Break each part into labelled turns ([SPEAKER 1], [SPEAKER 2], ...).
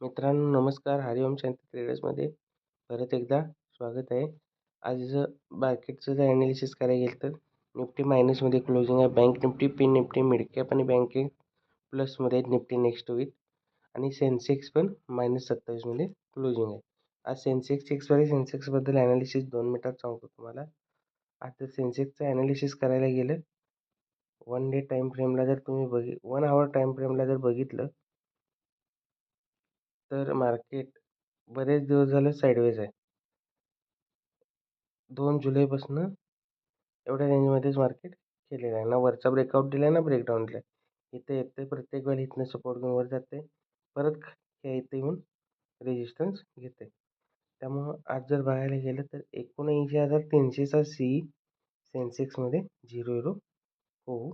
[SPEAKER 1] मित्रांनो नमस्कार. हरिओम शांती ट्रेडर्समध्ये परत एकदा स्वागत आहे. आज मार्केटचं जर ॲनालिसिस करायला गेलं तर निफ्टी मायनसमध्ये क्लोजिंग आहे. Bank Nifty, pin Nifty, mid cap आणि बँकिंग प्लसमध्ये निफ्टी नेक्स्ट वीक आणि सेन्सेक्स पण -27मध्ये क्लोजिंग आहे. आज सेन्सेक्स एक्सपायरी सेन्सेक्सबद्दल ॲनालिसिस 2 मिनिटात सांगतो तुम्हाला. आता सेन्सेक्सचं ॲनालिसिस करायला गेलं 1 डे टाईम फ्रेमला जर तुम्ही 1 आवर टाईम फ्रेमला जर बघितलं तर मार्केट बरेच दिवस झाले साईडवेज आहे. 2 जुलैपासून एवढ्या रेंजमध्येच मार्केट केलेलं आहे. ना वरचा ब्रेकआउट दिला आहे ना ब्रेकडाऊन दिला आहे. इथं येते प्रत्येक वेळी इथनं सपोर्ट घेऊन वर जाते. परत या इथे येऊन रेजिस्टन्स घेते. त्यामुळं आज जर बघायला गेलं तर 79,300चा सी सेन्सेक्समध्ये 0 होऊ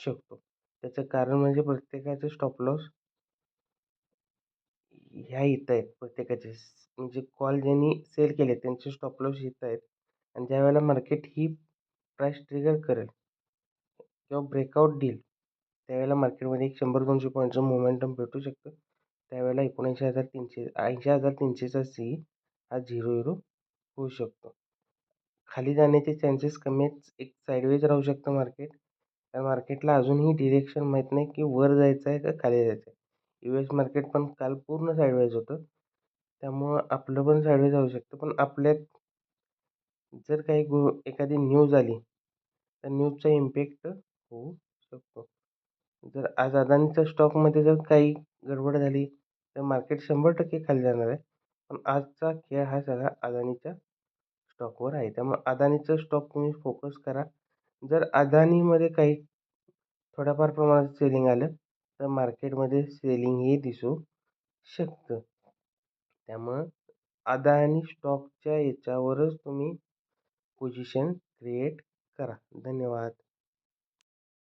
[SPEAKER 1] शकतो. त्याचं कारण म्हणजे प्रत्येकाचे स्टॉप लॉस ह्या इथं आहेत. प्रत्येकाचे म्हणजे कॉल ज्यांनी सेल केले त्यांचे स्टॉप लॉस इथं आहेत. आणि ज्यावेळेला मार्केट ही प्राईस ट्रिगर करेल किंवा ब्रेकआउट देईल त्यावेळेला मार्केटमध्ये एक 100-200 पॉईंटचं मोमेंटम भेटू शकतं. त्यावेळेला 80,300चा सी हा 0 होऊ शकतो. खाली जाण्याचे चान्सेस कमी आहेत. एक साईडवेज राहू शकतं मार्केट. त्या मार्केटला अजूनही डिरेक्शन माहीत नाही की वर जायचं आहे का खाली जायचं आहे. US मार्केट पण काल पूर्ण साईडवेज होतं. त्यामुळं आपलं पण साईडवेज राहू शकतं. पण आपल्यात जर काही एखादी न्यूज आली तर न्यूजचा इम्पॅक्ट होऊ शकतो. जर आज अदानीच्या स्टॉकमध्ये जर काही गडबड झाली तर मार्केट 100% खाली जाणार आहे. पण आजचा खेळ हा सगळा अदानीच्या स्टॉकवर आहे. त्यामुळे अदानीचं स्टॉक तुम्ही फोकस करा. जर अदानीमध्ये काही थोड्याफार प्रमाणात सेलिंग आलं तर मार्केटमध्ये सेलिंगही दिसू शकतं. त्यामुळं अदानी स्टॉकच्या याच्यावरच तुम्ही पोझिशन क्रिएट करा. धन्यवाद.